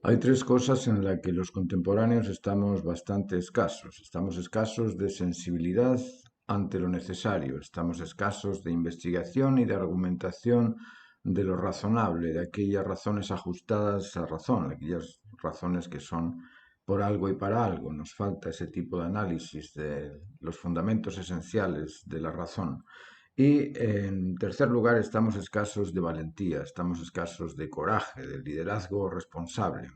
Hay tres cosas en las que los contemporáneos estamos bastante escasos. Estamos escasos de sensibilidad ante lo necesario, estamos escasos de investigación y de argumentación de lo razonable, de aquellas razones ajustadas a razón, aquellas razones que son por algo y para algo. Nos falta ese tipo de análisis de los fundamentos esenciales de la razón. Y en tercer lugar, estamos escasos de valentía, estamos escasos de coraje, de liderazgo responsable.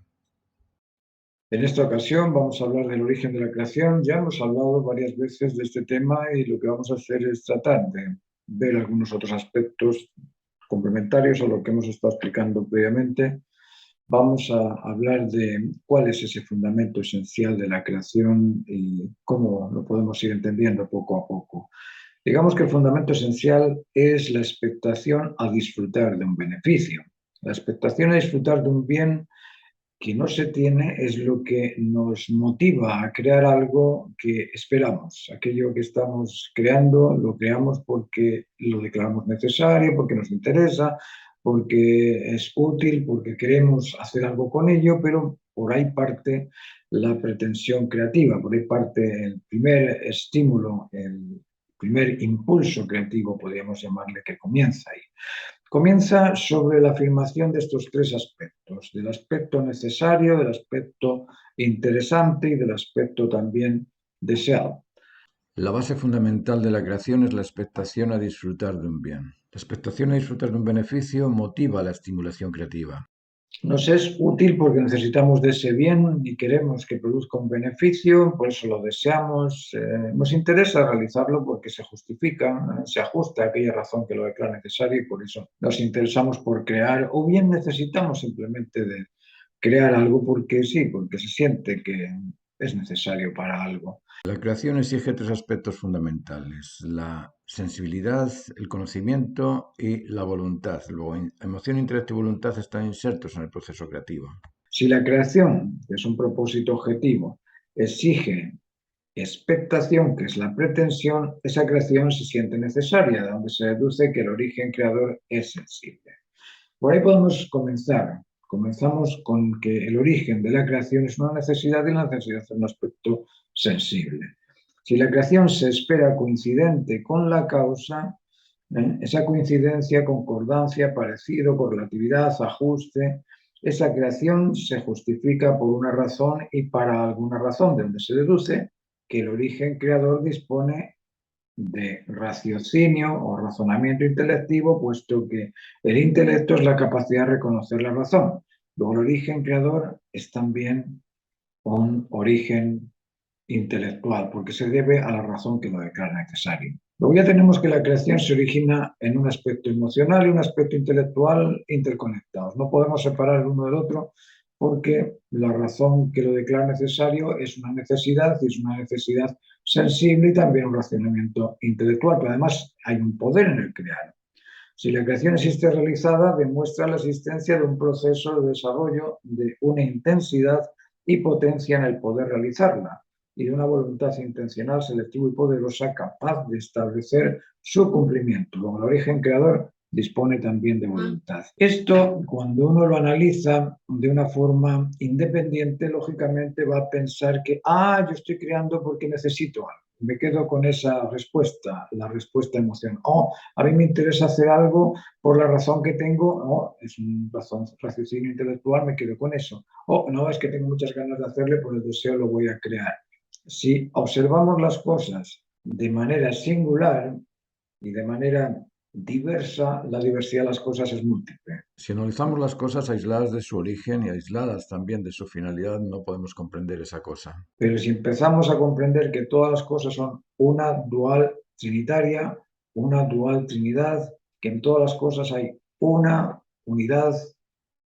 En esta ocasión vamos a hablar del origen de la creación. Ya hemos hablado varias veces de este tema y lo que vamos a hacer es tratar de ver algunos otros aspectos complementarios a lo que hemos estado explicando previamente. Vamos a hablar de cuál es ese fundamento esencial de la creación y cómo lo podemos ir entendiendo poco a poco. Digamos que el fundamento esencial es la expectación a disfrutar de un beneficio. La expectación a disfrutar de un bien que no se tiene es lo que nos motiva a crear algo que esperamos. Aquello que estamos creando lo creamos porque lo declaramos necesario, porque nos interesa, porque es útil, porque queremos hacer algo con ello, pero por ahí parte la pretensión creativa, por ahí parte el primer estímulo, el primer impulso creativo, podríamos llamarle, que comienza ahí. Comienza sobre la afirmación de estos tres aspectos, del aspecto necesario, del aspecto interesante y del aspecto también deseado. La base fundamental de la creación es la expectación a disfrutar de un bien. La expectación a disfrutar de un beneficio motiva la estimulación creativa. Nos es útil porque necesitamos de ese bien y queremos que produzca un beneficio, por eso lo deseamos. Nos interesa realizarlo porque se justifica, se ajusta a aquella razón que lo declara necesario y por eso nos interesamos por crear, o bien necesitamos simplemente de crear algo porque sí, porque se siente que es necesario para algo. La creación exige tres aspectos fundamentales: la sensibilidad, el conocimiento y la voluntad. Luego, emoción, intelecto y voluntad están insertos en el proceso creativo. Si la creación, que es un propósito objetivo, exige expectación, que es la pretensión, esa creación se siente necesaria, de donde se deduce que el origen creador es sensible. Por ahí podemos comenzar. Comenzamos con que el origen de la creación es una necesidad y la necesidad es un aspecto sensible. Si la creación se espera coincidente con la causa, esa coincidencia, concordancia, parecido, correlatividad, ajuste, esa creación se justifica por una razón y para alguna razón, de donde se deduce que el origen creador dispone de raciocinio o razonamiento intelectivo, puesto que el intelecto es la capacidad de reconocer la razón. Luego, el origen creador es también un origen intelectual, porque se debe a la razón que lo declara necesario. Luego ya tenemos que la creación se origina en un aspecto emocional y un aspecto intelectual interconectados. No podemos separar el uno del otro porque la razón que lo declara necesario es una necesidad y es una necesidad sensible y también un razonamiento intelectual, pero además hay un poder en el crear. Si la creación existe realizada, demuestra la existencia de un proceso de desarrollo de una intensidad y potencia en el poder realizarla y de una voluntad intencional, selectiva y poderosa capaz de establecer su cumplimiento. Luego, el origen creador dispone también de voluntad. Esto, cuando uno lo analiza de una forma independiente, lógicamente va a pensar que, yo estoy creando porque necesito algo. Me quedo con esa respuesta, la respuesta emocional. A mí me interesa hacer algo por la razón que tengo, es un raciocinio intelectual, me quedo con eso. No, es que tengo muchas ganas de hacerle, por el deseo lo voy a crear. Si observamos las cosas de manera singular y de manera diversa, la diversidad de las cosas es múltiple. Si analizamos las cosas aisladas de su origen y aisladas también de su finalidad, no podemos comprender esa cosa. Pero si empezamos a comprender que todas las cosas son una dual trinitaria, una dual trinidad, que en todas las cosas hay una unidad,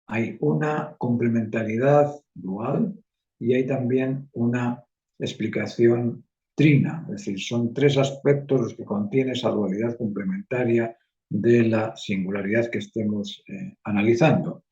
hay una complementariedad dual y hay también una explicación trina, es decir, son tres aspectos los que contiene esa dualidad complementaria de la singularidad que estemos analizando.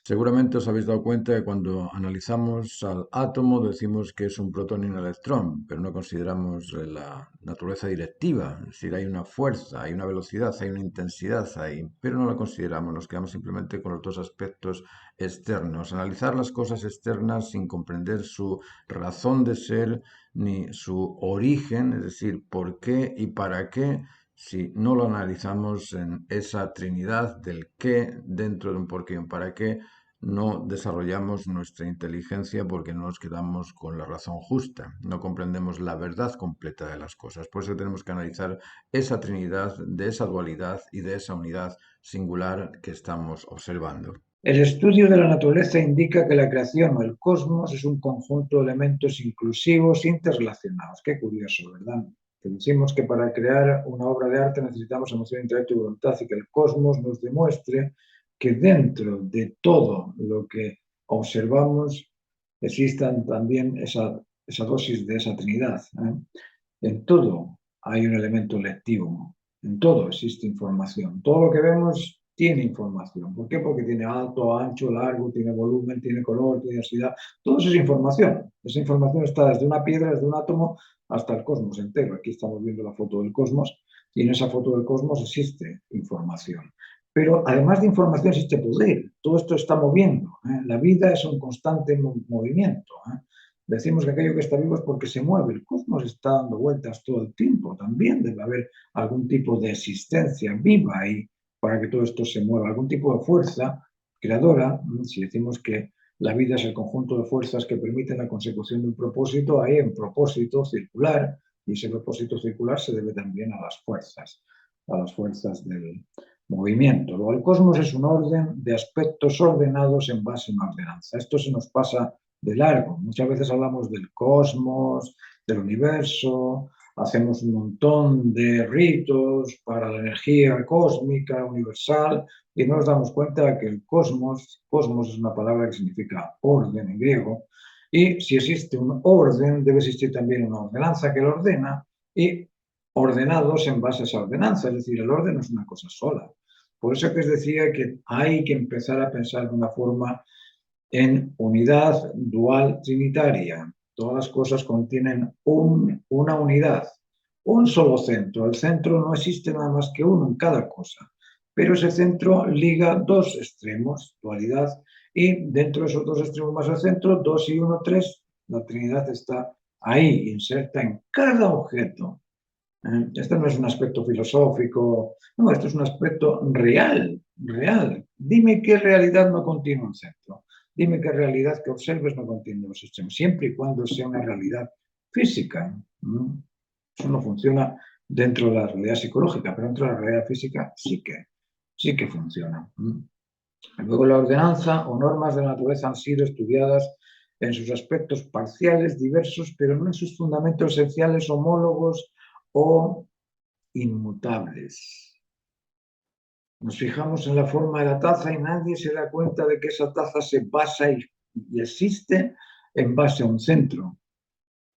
Seguramente os habéis dado cuenta que cuando analizamos al átomo decimos que es un protón y un electrón, pero no consideramos la naturaleza directiva, es decir, hay una fuerza, hay una velocidad, hay una intensidad ahí, pero no la consideramos, nos quedamos simplemente con los dos aspectos externos. Analizar las cosas externas sin comprender su razón de ser ni su origen, es decir, por qué y para qué, si no lo analizamos en esa trinidad del qué dentro de un por qué y un para qué, no desarrollamos nuestra inteligencia porque no nos quedamos con la razón justa, no comprendemos la verdad completa de las cosas. Por eso tenemos que analizar esa trinidad de esa dualidad y de esa unidad singular que estamos observando. El estudio de la naturaleza indica que la creación o el cosmos es un conjunto de elementos inclusivos interrelacionados. Qué curioso, ¿verdad? Que decimos que para crear una obra de arte necesitamos emoción, intelecto y voluntad, y que el cosmos nos demuestre que dentro de todo lo que observamos existan también esa dosis de esa Trinidad. En todo hay un elemento lectivo, en todo existe información. Todo lo que vemos tiene información. ¿Por qué? Porque tiene alto, ancho, largo, tiene volumen, tiene color, tiene densidad. Todo eso es información. Esa información está desde una piedra, desde un átomo, hasta el cosmos entero. Aquí estamos viendo la foto del cosmos y en esa foto del cosmos existe información. Pero además de información existe poder. Todo esto está moviendo. La vida es un constante movimiento. Decimos que aquello que está vivo es porque se mueve. El cosmos está dando vueltas todo el tiempo. También debe haber algún tipo de existencia viva ahí para que todo esto se mueva. Algún tipo de fuerza creadora. Si decimos que la vida es el conjunto de fuerzas que permiten la consecución de un propósito, hay un propósito circular y ese propósito circular se debe también a las fuerzas del movimiento. Luego, el cosmos es un orden de aspectos ordenados en base a una ordenanza. Esto se nos pasa de largo. Muchas veces hablamos del cosmos, del universo, hacemos un montón de ritos para la energía cósmica, universal, y no nos damos cuenta de que el cosmos es una palabra que significa orden en griego, y si existe un orden, debe existir también una ordenanza que lo ordena, y ordenados en base a esa ordenanza, es decir, el orden no es una cosa sola. Por eso que os decía que hay que empezar a pensar de una forma en unidad dual trinitaria. Todas las cosas contienen una unidad, un solo centro. El centro no existe nada más que uno en cada cosa, pero ese centro liga dos extremos, dualidad, y dentro de esos dos extremos más el centro, dos y uno, tres, la Trinidad está ahí, inserta en cada objeto. Esto no es un aspecto filosófico, no, esto es un aspecto real, real. Dime qué realidad no contiene un centro. Dime qué realidad que observes no contiene los extremos, siempre y cuando sea una realidad física. Eso no funciona dentro de la realidad psicológica, pero dentro de la realidad física sí que funciona. Luego, la ordenanza o normas de la naturaleza han sido estudiadas en sus aspectos parciales, diversos, pero no en sus fundamentos esenciales, homólogos o inmutables. Nos fijamos en la forma de la taza y nadie se da cuenta de que esa taza se basa y existe en base a un centro.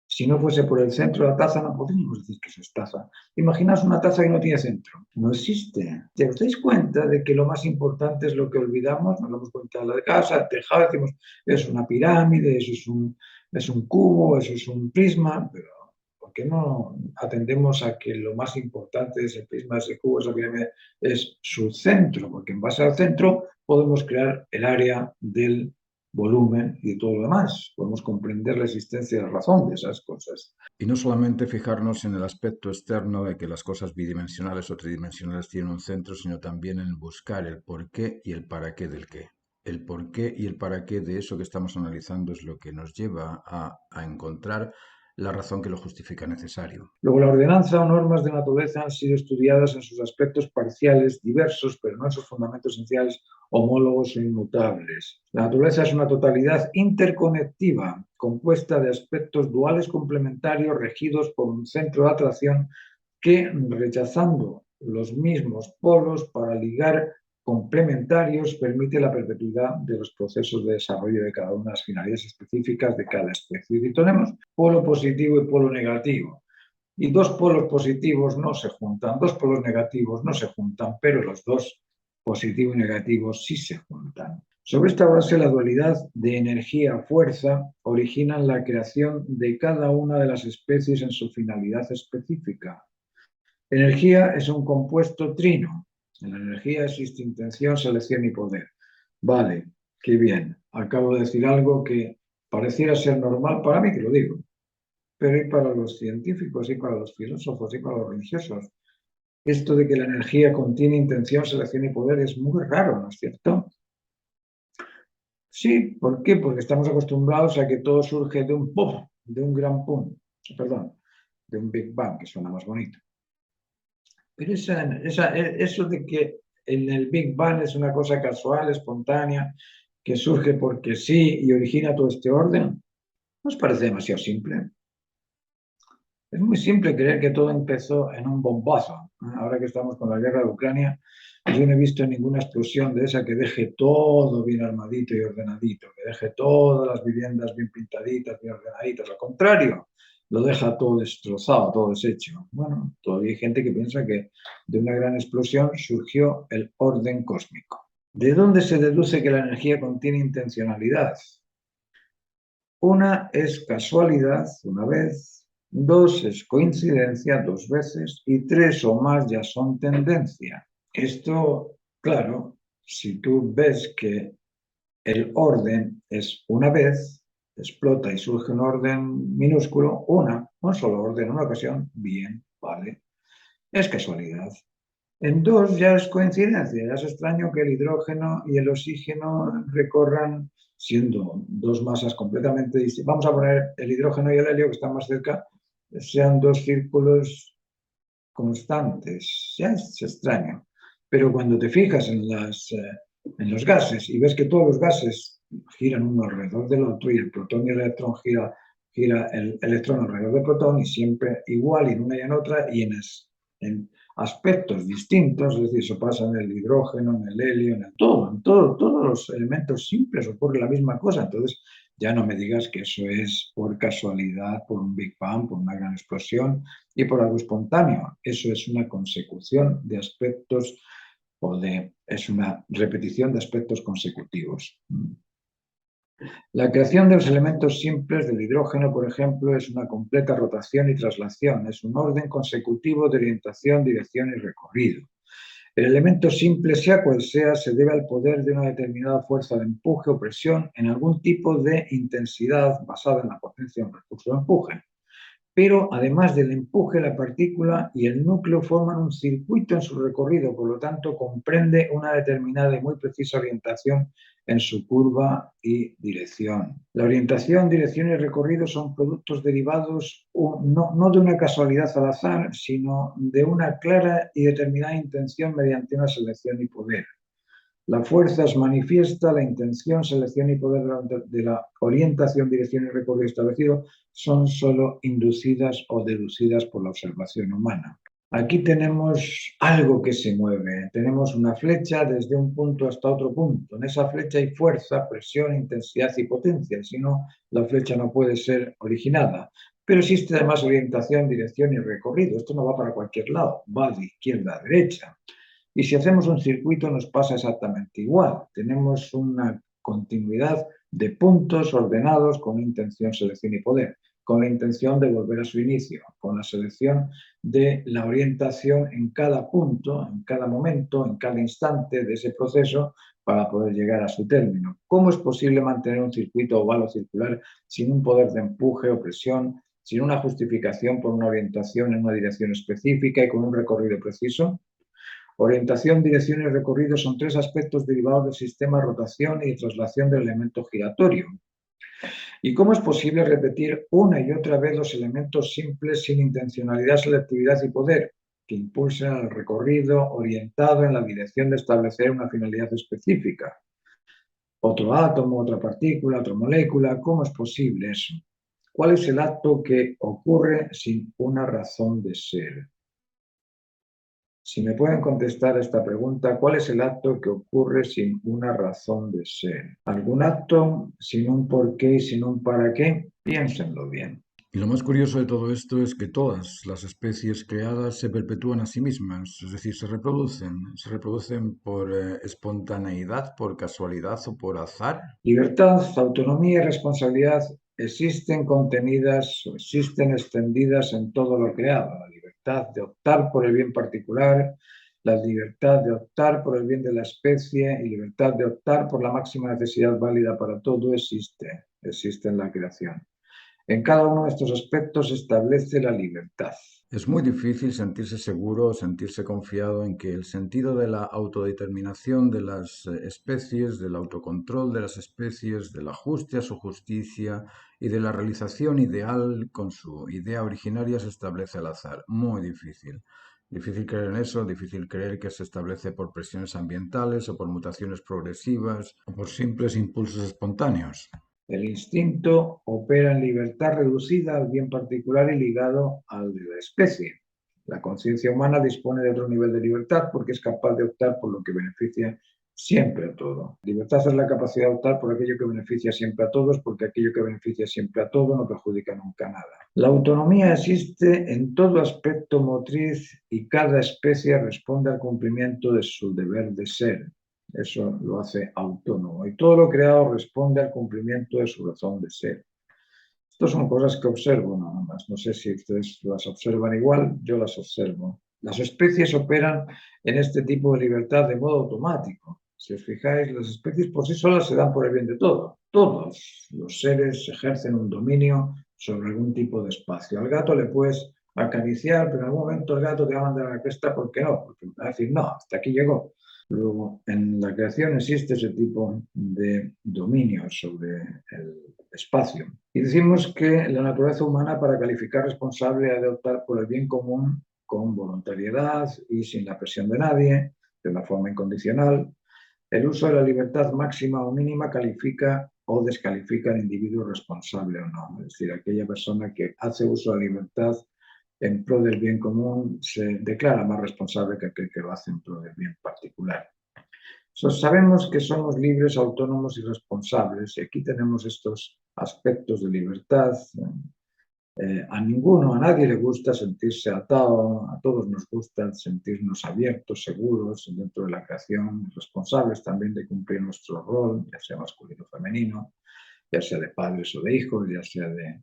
Si no fuese por el centro de la taza, no podríamos decir que eso es taza. Imaginaos una taza que no tiene centro. No existe. ¿Te os dais cuenta de que lo más importante es lo que olvidamos? Nos damos cuenta de la de casa, el tejado, decimos, es una pirámide, eso es un cubo, eso es un prisma, pero ¿por qué no atendemos a que lo más importante de ese prisma, ese cubo, esa pirámide, es su centro? Porque en base al centro podemos crear el área del volumen y todo lo demás. Podemos comprender la existencia y la razón de esas cosas. Y no solamente fijarnos en el aspecto externo de que las cosas bidimensionales o tridimensionales tienen un centro, sino también en buscar el porqué y el para qué del qué. El porqué y el para qué de eso que estamos analizando es lo que nos lleva a encontrar la razón que lo justifica necesario. Luego, la ordenanza o normas de naturaleza han sido estudiadas en sus aspectos parciales, diversos, pero no en sus fundamentos esenciales, homólogos o inmutables. La naturaleza es una totalidad interconectiva, compuesta de aspectos duales complementarios regidos por un centro de atracción que, rechazando los mismos polos para ligar complementarios, permite la perpetuidad de los procesos de desarrollo de cada una de las finalidades específicas de cada especie. Y tenemos polo positivo y polo negativo. Y dos polos positivos no se juntan, dos polos negativos no se juntan, pero los dos, positivo y negativo, sí se juntan. Sobre esta base, la dualidad de energía-fuerza origina la creación de cada una de las especies en su finalidad específica. Energía es un compuesto trino. En la energía existe intención, selección y poder. Vale, qué bien. Acabo de decir algo que pareciera ser normal para mí, que lo digo, pero y para los científicos, y para los filósofos, y para los religiosos. Esto de que la energía contiene intención, selección y poder es muy raro, ¿no es cierto? Sí, ¿por qué? Porque estamos acostumbrados a que todo surge de un pum, de un gran pum, perdón, de un Big Bang, que suena más bonito. Pero eso de que en el Big Bang es una cosa casual, espontánea, que surge porque sí y origina todo este orden, ¿nos parece demasiado simple? Es muy simple creer que todo empezó en un bombazo. Ahora que estamos con la guerra de Ucrania, yo no he visto ninguna explosión de esa que deje todo bien armadito y ordenadito, que deje todas las viviendas bien pintaditas, bien ordenaditas. Al contrario, lo deja todo destrozado, todo deshecho. Bueno, todavía hay gente que piensa que de una gran explosión surgió el orden cósmico. ¿De dónde se deduce que la energía contiene intencionalidad? Una es casualidad, una vez; dos es coincidencia, dos veces; y tres o más ya son tendencia. Esto, claro, si tú ves que el orden es una vez, explota y surge un orden minúsculo, un solo orden, una ocasión, bien, vale, es casualidad. En dos ya es coincidencia, ya es extraño que el hidrógeno y el oxígeno recorran, siendo dos masas completamente distintas. Vamos a poner el hidrógeno y el helio, que están más cerca, sean dos círculos constantes. Ya es extraño. Pero cuando te fijas en los gases y ves que todos los gases giran uno alrededor del otro y el protón y el electrón gira el electrón alrededor del protón y siempre igual en una y en otra y en aspectos distintos, es decir, eso pasa en el hidrógeno, en el helio, todos los elementos simples ocurre la misma cosa. Entonces, ya no me digas que eso es por casualidad, por un Big Bang, por una gran explosión y por algo espontáneo. Eso es una consecución de aspectos es una repetición de aspectos consecutivos. La creación de los elementos simples del hidrógeno, por ejemplo, es una completa rotación y traslación, es un orden consecutivo de orientación, dirección y recorrido. El elemento simple, sea cual sea, se debe al poder de una determinada fuerza de empuje o presión en algún tipo de intensidad basada en la potencia de un recurso de empuje. Pero además del empuje, la partícula y el núcleo forman un circuito en su recorrido, por lo tanto comprende una determinada y muy precisa orientación en su curva y dirección. La orientación, dirección y recorrido son productos derivados no de una casualidad al azar, sino de una clara y determinada intención mediante una selección y poder. La fuerza es manifiesta, la intención, selección y poder de la orientación, dirección y recorrido establecido son solo inducidas o deducidas por la observación humana. Aquí tenemos algo que se mueve, tenemos una flecha desde un punto hasta otro punto. En esa flecha hay fuerza, presión, intensidad y potencia, si no, la flecha no puede ser originada. Pero existe además orientación, dirección y recorrido. Esto no va para cualquier lado, va de izquierda a derecha. Y si hacemos un circuito nos pasa exactamente igual. Tenemos una continuidad de puntos ordenados con intención, selección y poder, con la intención de volver a su inicio, con la selección de la orientación en cada punto, en cada momento, en cada instante de ese proceso para poder llegar a su término. ¿Cómo es posible mantener un circuito oval o circular sin un poder de empuje o presión, sin una justificación por una orientación en una dirección específica y con un recorrido preciso? Orientación, dirección y recorrido son tres aspectos derivados del sistema de rotación y traslación del elemento giratorio. ¿Y cómo es posible repetir una y otra vez los elementos simples sin intencionalidad, selectividad y poder, que impulsan al recorrido orientado en la dirección de establecer una finalidad específica? Otro átomo, otra partícula, otra molécula, ¿cómo es posible eso? ¿Cuál es el acto que ocurre sin una razón de ser? Si me pueden contestar esta pregunta, ¿cuál es el acto que ocurre sin una razón de ser? ¿Algún acto sin un por qué y sin un para qué? Piénsenlo bien. Y lo más curioso de todo esto es que todas las especies creadas se perpetúan a sí mismas, es decir, se reproducen por espontaneidad, por casualidad o por azar. Libertad, autonomía y responsabilidad existen contenidas o existen extendidas en todo lo creado. La libertad de optar por el bien particular, la libertad de optar por el bien de la especie y libertad de optar por la máxima necesidad válida para todo existe en la creación. En cada uno de estos aspectos se establece la libertad. Es muy difícil sentirse seguro o sentirse confiado en que el sentido de la autodeterminación de las especies, del autocontrol de las especies, del ajuste a su justicia y de la realización ideal con su idea originaria se establece al azar. Muy difícil. Difícil creer en eso, difícil creer que se establece por presiones ambientales o por mutaciones progresivas o por simples impulsos espontáneos. El instinto opera en libertad reducida al bien particular y ligado al de la especie. La conciencia humana dispone de otro nivel de libertad porque es capaz de optar por lo que beneficia siempre a todo. Libertad es la capacidad de optar por aquello que beneficia siempre a todos, porque aquello que beneficia siempre a todo no perjudica nunca nada. La autonomía existe en todo aspecto motriz y cada especie responde al cumplimiento de su deber de ser. Eso lo hace autónomo. Y todo lo creado responde al cumplimiento de su razón de ser. Estas son cosas que observo nada más. No sé si ustedes las observan igual, yo las observo. Las especies operan en este tipo de libertad de modo automático. Si os fijáis, las especies por sí solas se dan por el bien de todo. Todos los seres ejercen un dominio sobre algún tipo de espacio. Al gato le puedes acariciar, pero en algún momento el gato te va a mandar a la cresta porque no, porque va a decir, no, hasta aquí llegó. Luego, en la creación existe ese tipo de dominio sobre el espacio. Y decimos que la naturaleza humana, para calificar responsable, ha de optar por el bien común con voluntariedad y sin la presión de nadie, de una forma incondicional. El uso de la libertad máxima o mínima califica o descalifica al individuo responsable o no. Es decir, aquella persona que hace uso de la libertad en pro del bien común se declara más responsable que aquel que lo hace en pro del bien particular. Sabemos que somos libres, autónomos y responsables, y aquí tenemos estos aspectos de libertad. A ninguno, a nadie le gusta sentirse atado, a todos nos gusta sentirnos abiertos, seguros dentro de la creación, responsables también de cumplir nuestro rol, ya sea masculino o femenino, ya sea de padres o de hijos, ya sea de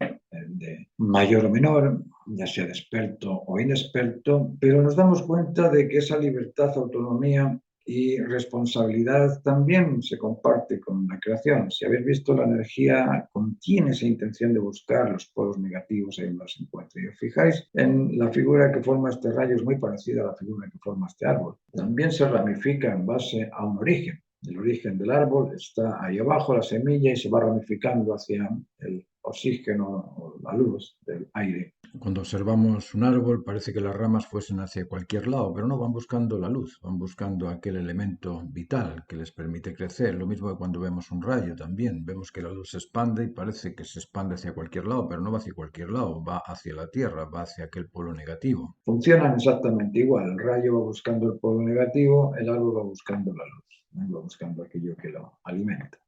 mayor o menor, ya sea de experto o inexperto, pero nos damos cuenta de que esa libertad, autonomía y responsabilidad también se comparte con la creación. Si habéis visto, la energía contiene esa intención de buscar los polos negativos ahí donde se encuentra. Y os fijáis en la figura que forma este rayo, es muy parecida a la figura que forma este árbol. También se ramifica en base a un origen. El origen del árbol está ahí abajo, la semilla, y se va ramificando hacia el oxígeno o la luz del aire. Cuando observamos un árbol parece que las ramas fuesen hacia cualquier lado, pero no van buscando la luz, van buscando aquel elemento vital que les permite crecer. Lo mismo que cuando vemos un rayo también, vemos que la luz se expande y parece que se expande hacia cualquier lado, pero no va hacia cualquier lado, va hacia la Tierra, va hacia aquel polo negativo. Funcionan exactamente igual. El rayo va buscando el polo negativo, el árbol va buscando la luz, va buscando aquello que lo alimenta.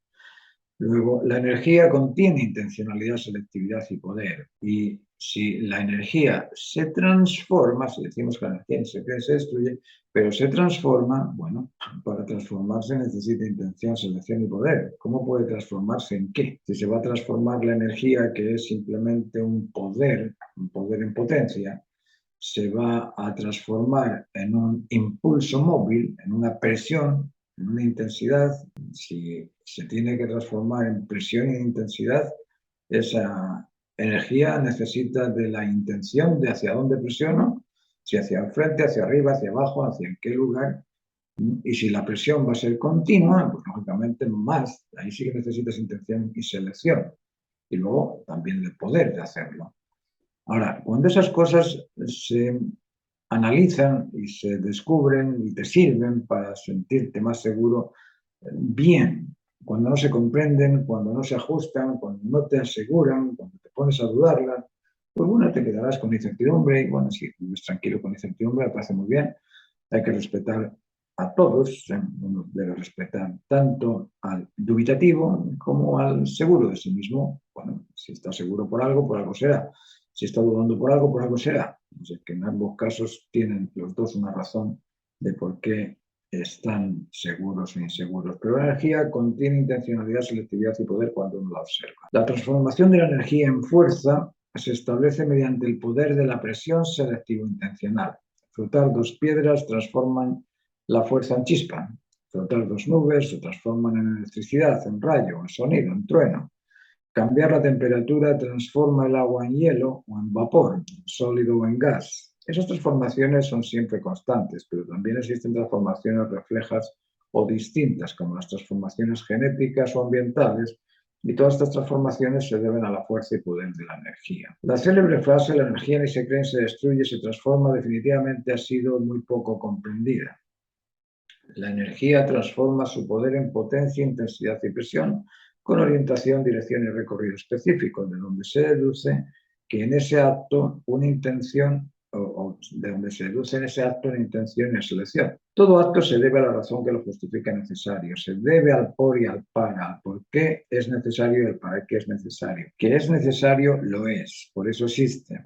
Luego, la energía contiene intencionalidad, selectividad y poder. Y si la energía se transforma, si decimos que la energía ni se crea, se destruye, pero se transforma, bueno, para transformarse necesita intención, selección y poder. ¿Cómo puede transformarse en qué? Si se va a transformar la energía, que es simplemente un poder en potencia, se va a transformar en un impulso móvil, en una presión, en una intensidad. Si se tiene que transformar en presión y intensidad, esa energía necesita de la intención de hacia dónde presiono, si hacia el frente, hacia arriba, hacia abajo, hacia qué lugar. Y si la presión va a ser continua, pues lógicamente más, ahí sí que necesitas intención y selección. Y luego también el poder de hacerlo. Ahora, cuando esas cosas se analizan y se descubren y te sirven para sentirte más seguro, bien. Cuando no se comprenden, cuando no se ajustan, cuando no te aseguran, cuando te pones a dudarlas, pues bueno, te quedarás con incertidumbre y bueno, si vives tranquilo con incertidumbre, me parece muy bien. Hay que respetar a todos, uno debe respetar tanto al dubitativo como al seguro de sí mismo. Bueno, si está seguro por algo será. Si está dudando por algo será. O sea, que en ambos casos tienen los dos una razón de por qué están seguros o inseguros. Pero la energía contiene intencionalidad, selectividad y poder cuando uno la observa. La transformación de la energía en fuerza se establece mediante el poder de la presión selectivo-intencional. Frotar dos piedras transforman la fuerza en chispa. Frotar dos nubes se transforman en electricidad, en rayo, en sonido, en trueno. Cambiar la temperatura transforma el agua en hielo o en vapor, en sólido o en gas. Esas transformaciones son siempre constantes, pero también existen transformaciones reflejas o distintas, como las transformaciones genéticas o ambientales, y todas estas transformaciones se deben a la fuerza y poder de la energía. La célebre frase "la energía ni se crea ni se destruye, se transforma" definitivamente ha sido muy poco comprendida. La energía transforma su poder en potencia, intensidad y presión, con orientación, dirección y recorrido específico, de donde se deduce que en ese acto una intención, o de donde se deduce en ese acto una intención y selección. Todo acto se debe a la razón que lo justifica necesario, se debe al por y al para, al por qué es necesario y al para qué es necesario. Que es necesario, lo es, por eso existe.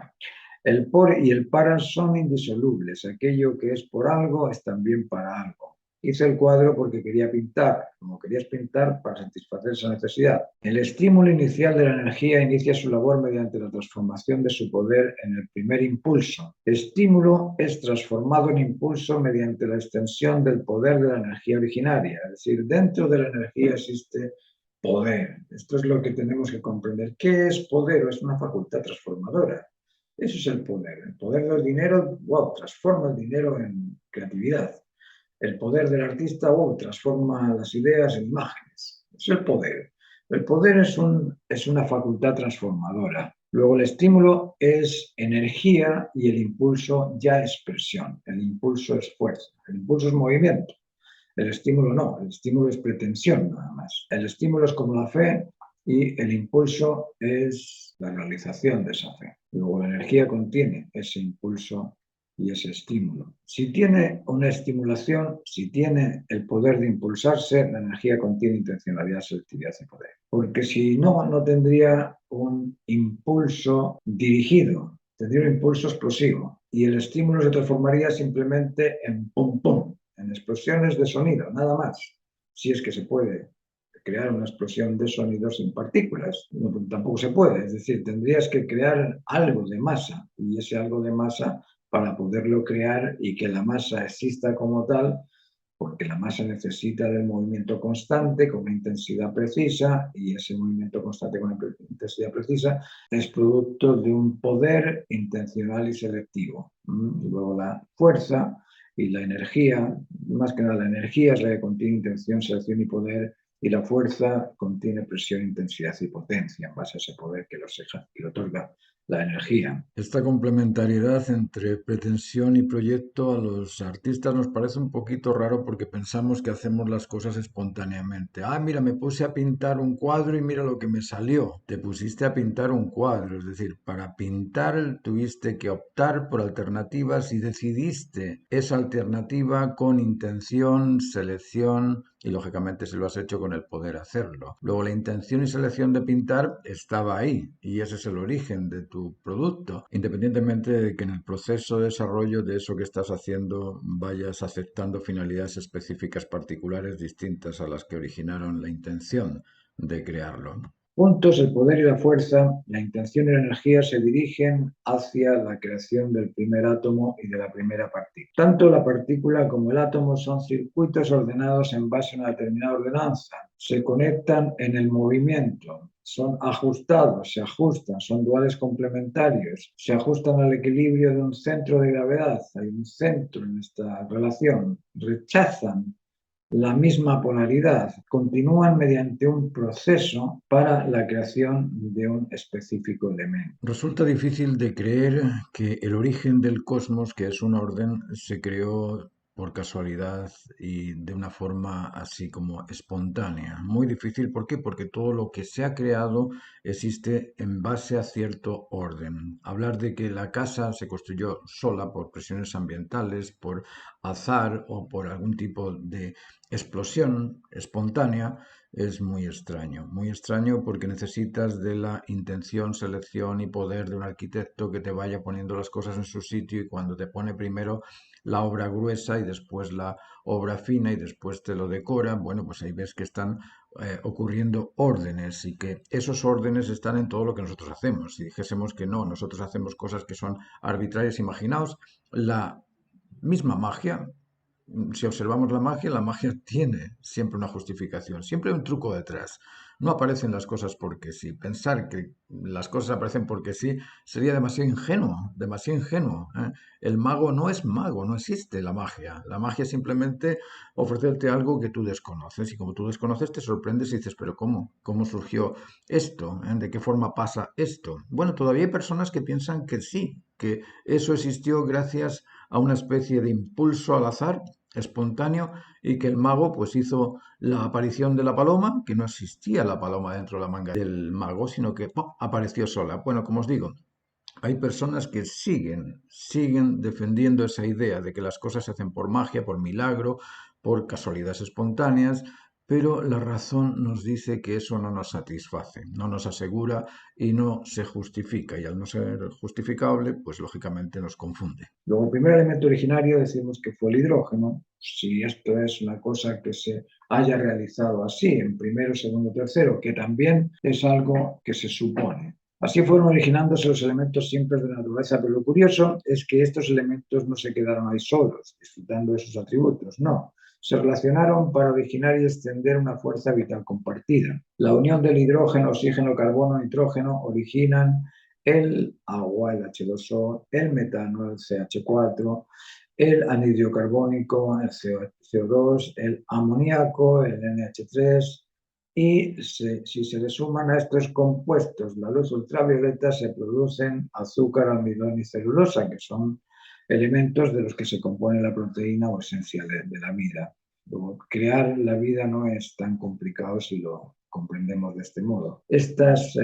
El por y el para son indisolubles, aquello que es por algo es también para algo. Hice el cuadro porque quería pintar, como querías pintar para satisfacer esa necesidad. El estímulo inicial de la energía inicia su labor mediante la transformación de su poder en el primer impulso. Estímulo es transformado en impulso mediante la extensión del poder de la energía originaria, es decir, dentro de la energía existe poder. Esto es lo que tenemos que comprender. ¿Qué es poder? Es una facultad transformadora. Eso es el poder. El poder del dinero, wow, transforma el dinero en creatividad. El poder del artista, wow, transforma las ideas en imágenes. Eso es el poder. El poder es una facultad transformadora. Luego el estímulo es energía y el impulso ya es presión. El impulso es fuerza. El impulso es movimiento. El estímulo no. El estímulo es pretensión nada más. El estímulo es como la fe y el impulso es la realización de esa fe. Luego la energía contiene ese impulso y ese estímulo. Si tiene una estimulación, si tiene el poder de impulsarse, la energía contiene intencionalidad, selectividad y poder. Porque si no, no tendría un impulso dirigido, tendría un impulso explosivo. Y el estímulo se transformaría simplemente en pum pum, en explosiones de sonido, nada más. Si es que se puede crear una explosión de sonidos sin partículas. No, tampoco se puede, es decir, tendrías que crear algo de masa y ese algo de masa para poderlo crear y que la masa exista como tal, porque la masa necesita del movimiento constante con una intensidad precisa y ese movimiento constante con una intensidad precisa es producto de un poder intencional y selectivo. Y luego la fuerza y la energía, más que nada la energía es la que contiene intención, selección y poder, y la fuerza contiene presión, intensidad y potencia en base a ese poder que lo otorga la energía. Esta complementariedad entre pretensión y proyecto a los artistas nos parece un poquito raro porque pensamos que hacemos las cosas espontáneamente. Ah, mira, me puse a pintar un cuadro y mira lo que me salió. Te pusiste a pintar un cuadro, es decir, para pintar tuviste que optar por alternativas y decidiste esa alternativa con intención, selección y lógicamente si lo has hecho con el poder hacerlo. Luego la intención y selección de pintar estaba ahí y ese es el origen de tu producto, independientemente de que en el proceso de desarrollo de eso que estás haciendo vayas aceptando finalidades específicas particulares distintas a las que originaron la intención de crearlo, ¿no? Juntos, el poder y la fuerza, la intención y la energía se dirigen hacia la creación del primer átomo y de la primera partícula. Tanto la partícula como el átomo son circuitos ordenados en base a una determinada ordenanza. Se conectan en el movimiento, son ajustados, se ajustan, son duales complementarios, se ajustan al equilibrio de un centro de gravedad. Hay un centro en esta relación. Rechazan la misma polaridad, continúan mediante un proceso para la creación de un específico elemento. Resulta difícil de creer que el origen del cosmos, que es un orden, se creó por casualidad y de una forma así como espontánea. Muy difícil, ¿por qué? Porque todo lo que se ha creado existe en base a cierto orden. Hablar de que la casa se construyó sola por presiones ambientales, por azar o por algún tipo de explosión espontánea es muy extraño porque necesitas de la intención, selección y poder de un arquitecto que te vaya poniendo las cosas en su sitio, y cuando te pone primero la obra gruesa y después la obra fina y después te lo decora, bueno, pues ahí ves que están ocurriendo órdenes, y que esos órdenes están en todo lo que nosotros hacemos. Si dijésemos que no, nosotros hacemos cosas que son arbitrarias, imaginaos la misma magia. Si observamos la magia tiene siempre una justificación, siempre hay un truco detrás. No aparecen las cosas porque sí. Pensar que las cosas aparecen porque sí sería demasiado ingenuo, demasiado ingenuo, ¿eh? El mago no es mago, no existe la magia. La magia es simplemente ofrecerte algo que tú desconoces, y como tú desconoces te sorprendes y dices, pero ¿cómo? ¿Cómo surgió esto? ¿Eh? ¿De qué forma pasa esto? Bueno, todavía hay personas que piensan que sí, que eso existió gracias a una especie de impulso al azar espontáneo, y que el mago pues hizo la aparición de la paloma, que no existía la paloma dentro de la manga del mago, sino que ¡pum!, apareció sola. Bueno, como os digo, hay personas que siguen defendiendo esa idea de que las cosas se hacen por magia, por milagro, por casualidades espontáneas, pero la razón nos dice que eso no nos satisface, no nos asegura y no se justifica. Y al no ser justificable, pues lógicamente nos confunde. Luego, el primer elemento originario decimos que fue el hidrógeno. Si esto es una cosa que se haya realizado así, en primero, segundo, tercero, que también es algo que se supone. Así fueron originándose los elementos simples de la naturaleza, pero lo curioso es que estos elementos no se quedaron ahí solos, disfrutando de sus atributos, no. Se relacionaron para originar y extender una fuerza vital compartida. La unión del hidrógeno, oxígeno, carbono, nitrógeno originan el agua, el H2O, el metano, el CH4, el anhídrido carbónico, el CO2, el amoníaco, el NH3, y si se le suman a estos compuestos la luz ultravioleta, se producen azúcar, almidón y celulosa, que son elementos de los que se compone la proteína o esencia de la vida. Luego, crear la vida no es tan complicado si lo comprendemos de este modo. Estas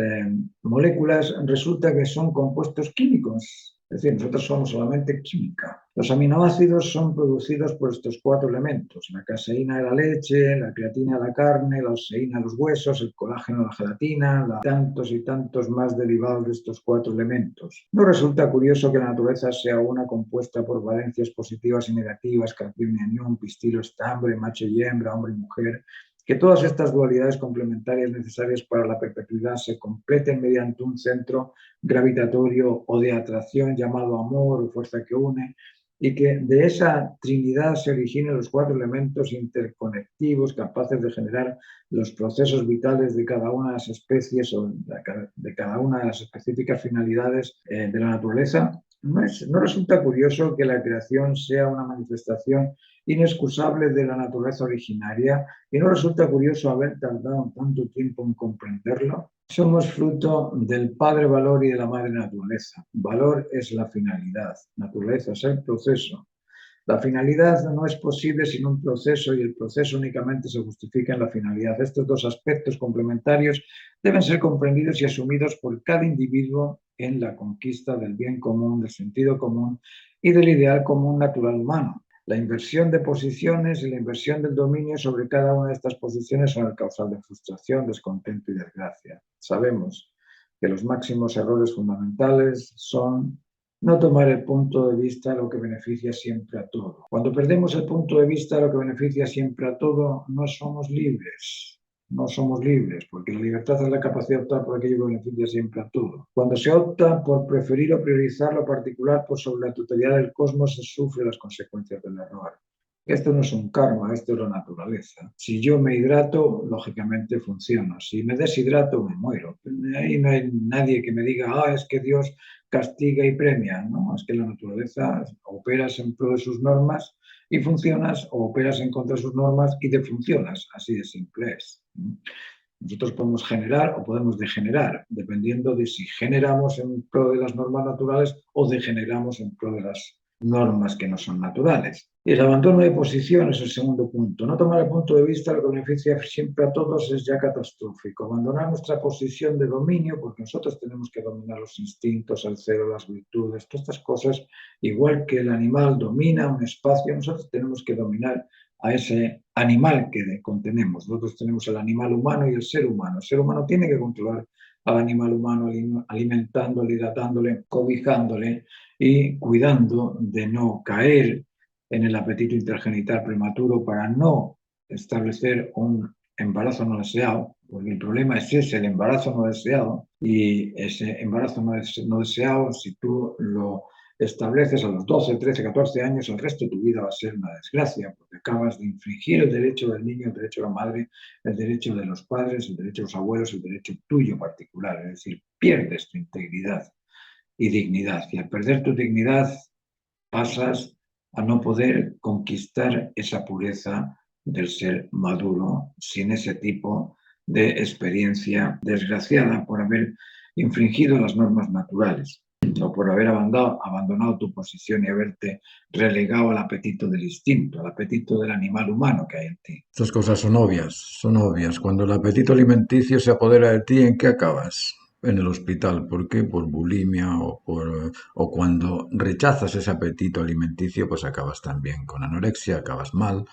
moléculas resulta que son compuestos químicos, es decir, nosotros somos solamente química. Los aminoácidos son producidos por estos cuatro elementos: la caseína de la leche, la creatina de la carne, la oseína de los huesos, el colágeno de la gelatina, tantos y tantos más derivados de estos cuatro elementos. ¿No resulta curioso que la naturaleza sea una compuesta por valencias positivas y negativas, catión y anión, pistilo, estambre, macho y hembra, hombre y mujer? Que todas estas dualidades complementarias necesarias para la perpetuidad se completen mediante un centro gravitatorio o de atracción llamado amor o fuerza que une, y que de esa trinidad se originen los cuatro elementos interconectivos capaces de generar los procesos vitales de cada una de las especies o de cada una de las específicas finalidades de la naturaleza. ¿No resulta curioso que la creación sea una manifestación inexcusable de la naturaleza originaria? ¿Y no resulta curioso haber tardado tanto tiempo en comprenderlo? Somos fruto del padre valor y de la madre naturaleza. Valor es la finalidad, naturaleza es el proceso. La finalidad no es posible sin un proceso, y el proceso únicamente se justifica en la finalidad. Estos dos aspectos complementarios deben ser comprendidos y asumidos por cada individuo en la conquista del bien común, del sentido común y del ideal común natural humano. La inversión de posiciones y la inversión del dominio sobre cada una de estas posiciones son el causal de frustración, descontento y desgracia. Sabemos que los máximos errores fundamentales son no tomar el punto de vista de lo que beneficia siempre a todo. Cuando perdemos el punto de vista de lo que beneficia siempre a todo, no somos libres. No somos libres, porque la libertad es la capacidad de optar por aquello que beneficia siempre a todo. Cuando se opta por preferir o priorizar lo particular por sobre la totalidad del cosmos, se sufren las consecuencias del error. Esto no es un karma, esto es la naturaleza. Si yo me hidrato, lógicamente funciona. Si me deshidrato, me muero. Ahí no hay nadie que me diga, es que Dios castiga y premia. No, es que la naturaleza, operas en pro de sus normas y funcionas, o operas en contra de sus normas y defuncionas. Así de simple es. Nosotros podemos generar o podemos degenerar, dependiendo de si generamos en pro de las normas naturales o degeneramos en pro de las normas que no son naturales. Y el abandono de posición es el segundo punto. No tomar el punto de vista lo que beneficia siempre a todos es ya catastrófico. Abandonar nuestra posición de dominio, porque nosotros tenemos que dominar los instintos, el celo, las virtudes, todas estas cosas, igual que el animal domina un espacio, nosotros tenemos que dominar a ese animal que contenemos. Nosotros tenemos el animal humano y el ser humano. El ser humano tiene que controlar al animal humano alimentándole, hidratándole, cobijándole y cuidando de no caer en el apetito intragenital prematuro para no establecer un embarazo no deseado, porque el problema es ese, el embarazo no deseado, y ese embarazo no deseado, si tú lo estableces a los 12, 13, 14 años, el resto de tu vida va a ser una desgracia, porque acabas de infringir el derecho del niño, el derecho de la madre, el derecho de los padres, el derecho de los abuelos, el derecho tuyo particular, es decir, pierdes tu integridad y dignidad. Y al perder tu dignidad pasas a no poder conquistar esa pureza del ser maduro sin ese tipo de experiencia desgraciada por haber infringido las normas naturales o por haber abandonado tu posición y haberte relegado al apetito del instinto, al apetito del animal humano que hay en ti. Estas cosas son obvias, son obvias. Cuando el apetito alimenticio se apodera de ti, ¿en qué acabas? En el hospital. ¿Por qué? Por bulimia o cuando rechazas ese apetito alimenticio, pues acabas también con anorexia, acabas mal.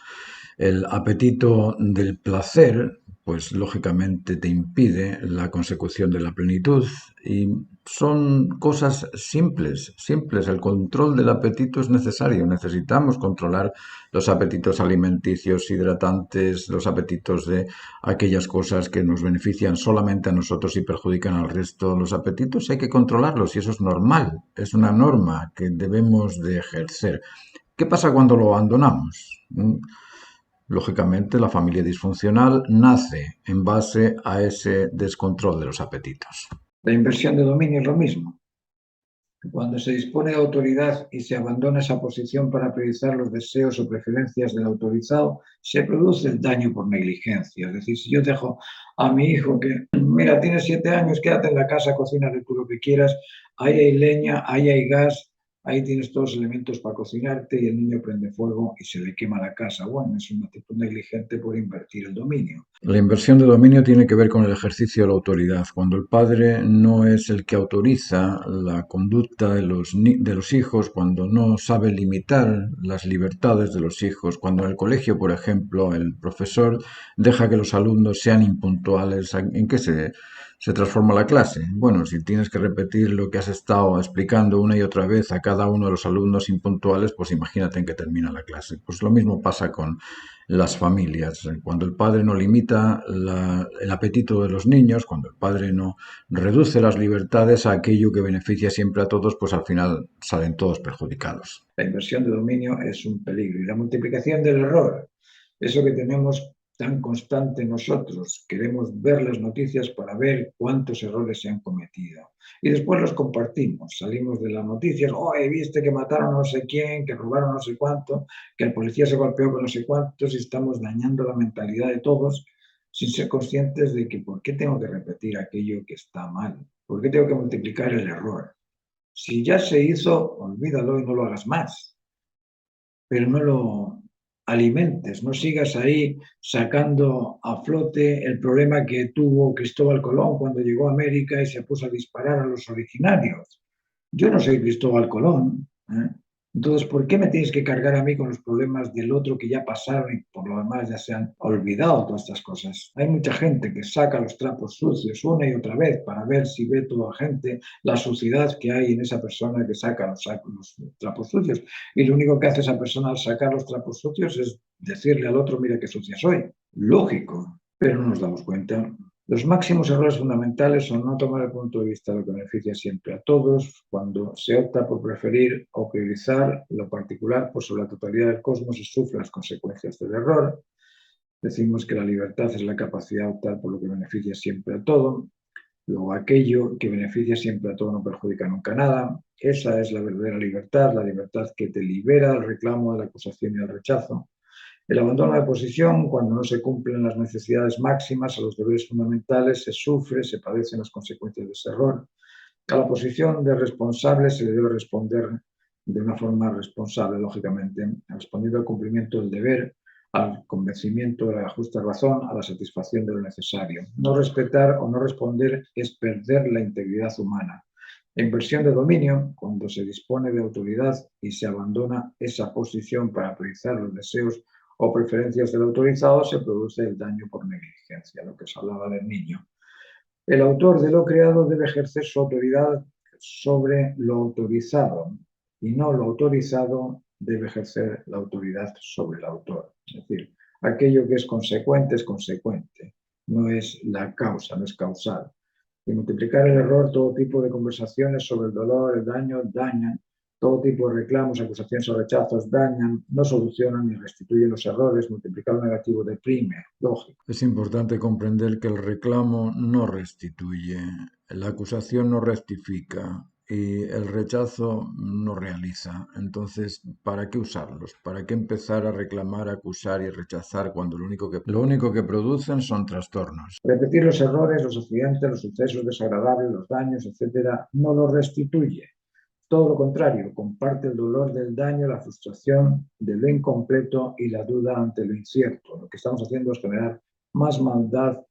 El apetito del placer, pues lógicamente te impide la consecución de la plenitud y son cosas simples, simples. El control del apetito es necesario. Necesitamos controlar los apetitos alimenticios, hidratantes, los apetitos de aquellas cosas que nos benefician solamente a nosotros y perjudican al resto. Los apetitos hay que controlarlos y eso es normal, es una norma que debemos de ejercer. ¿Qué pasa cuando lo abandonamos? Lógicamente, la familia disfuncional nace en base a ese descontrol de los apetitos. La inversión de dominio es lo mismo. Cuando se dispone de autoridad y se abandona esa posición para priorizar los deseos o preferencias del autorizado, se produce el daño por negligencia. Es decir, si yo dejo a mi hijo que, mira, tienes 7 años, quédate en la casa, cocínate tú lo que quieras, ahí hay leña, ahí hay gas, ahí tienes todos los elementos para cocinarte y el niño prende fuego y se le quema la casa. Bueno, es una actitud negligente por invertir el dominio. La inversión de dominio tiene que ver con el ejercicio de la autoridad. Cuando el padre no es el que autoriza la conducta de los hijos, cuando no sabe limitar las libertades de los hijos, cuando en el colegio, por ejemplo, el profesor deja que los alumnos sean impuntuales, ¿en qué se transforma la clase? Bueno, si tienes que repetir lo que has estado explicando una y otra vez a cada uno de los alumnos impuntuales, pues imagínate en qué termina la clase. Pues lo mismo pasa con las familias. Cuando el padre no limita el apetito de los niños, cuando el padre no reduce las libertades a aquello que beneficia siempre a todos, pues al final salen todos perjudicados. La inversión de dominio es un peligro. Y la multiplicación del error, eso que tenemos tan constante nosotros, queremos ver las noticias para ver cuántos errores se han cometido. Y después los compartimos, salimos de las noticias, oh, viste que mataron a no sé quién, que robaron no sé cuánto, que el policía se golpeó con no sé cuántos y estamos dañando la mentalidad de todos sin ser conscientes de que por qué tengo que repetir aquello que está mal, por qué tengo que multiplicar el error. Si ya se hizo, olvídalo y no lo hagas más, pero no lo alimentes, no sigas ahí sacando a flote el problema que tuvo Cristóbal Colón cuando llegó a América y se puso a disparar a los originarios. Yo no soy Cristóbal Colón, ¿eh? Entonces, ¿por qué me tienes que cargar a mí con los problemas del otro que ya pasaron y por lo demás ya se han olvidado todas estas cosas? Hay mucha gente que saca los trapos sucios una y otra vez para ver si ve toda la gente la suciedad que hay en esa persona que saca los trapos sucios. Y lo único que hace esa persona al sacar los trapos sucios es decirle al otro, mira qué sucia soy. Lógico, pero no nos damos cuenta. Los máximos errores fundamentales son no tomar el punto de vista de lo que beneficia siempre a todos, cuando se opta por preferir o priorizar lo particular por sobre la totalidad del cosmos y sufre las consecuencias del error. Decimos que la libertad es la capacidad de optar por lo que beneficia siempre a todo. Luego, aquello que beneficia siempre a todo no perjudica nunca nada. Esa es la verdadera libertad, la libertad que te libera del reclamo, de la acusación y del rechazo. El abandono de posición, cuando no se cumplen las necesidades máximas o los deberes fundamentales, se sufre, se padecen las consecuencias de ese error. A la posición de responsable se le debe responder de una forma responsable, lógicamente, respondiendo al cumplimiento del deber, al convencimiento de la justa razón, a la satisfacción de lo necesario. No respetar o no responder es perder la integridad humana. La inversión de dominio, cuando se dispone de autoridad y se abandona esa posición para priorizar los deseos o preferencias del autorizado, se produce el daño por negligencia, lo que se hablaba del niño. El autor de lo creado debe ejercer su autoridad sobre lo autorizado y no lo autorizado debe ejercer la autoridad sobre el autor. Es decir, aquello que es consecuente, no es la causa, no es causal. Y multiplicar el error, todo tipo de conversaciones sobre el dolor, el daño, dañan. Todo tipo de reclamos, acusaciones o rechazos dañan, no solucionan ni restituyen los errores. Multiplicar lo negativo deprime, lógico. Es importante comprender que el reclamo no restituye, la acusación no rectifica y el rechazo no realiza. Entonces, ¿para qué usarlos? ¿Para qué empezar a reclamar, acusar y rechazar cuando lo único que producen son trastornos? Repetir los errores, los accidentes, los sucesos desagradables, los daños, etcétera, no los restituye. Todo lo contrario, comparte el dolor del daño, la frustración de lo incompleto y la duda ante lo incierto. Lo que estamos haciendo es generar más maldad,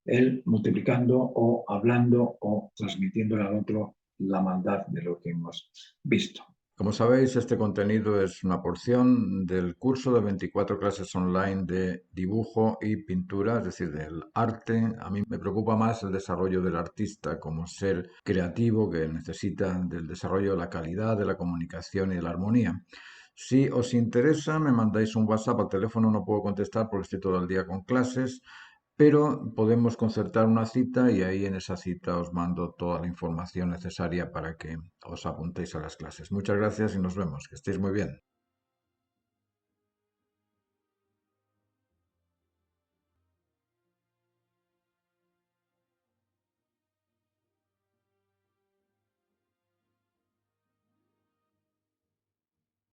el multiplicando o hablando o transmitiéndole al otro la maldad de lo que hemos visto. Como sabéis, este contenido es una porción del curso de 24 clases online de dibujo y pintura, es decir, del arte. A mí me preocupa más el desarrollo del artista como ser creativo que necesita del desarrollo de la calidad, de la comunicación y de la armonía. Si os interesa, me mandáis un WhatsApp al teléfono, no puedo contestar porque estoy todo el día con clases, pero podemos concertar una cita y ahí en esa cita os mando toda la información necesaria para que os apuntéis a las clases. Muchas gracias y nos vemos. Que estéis muy bien.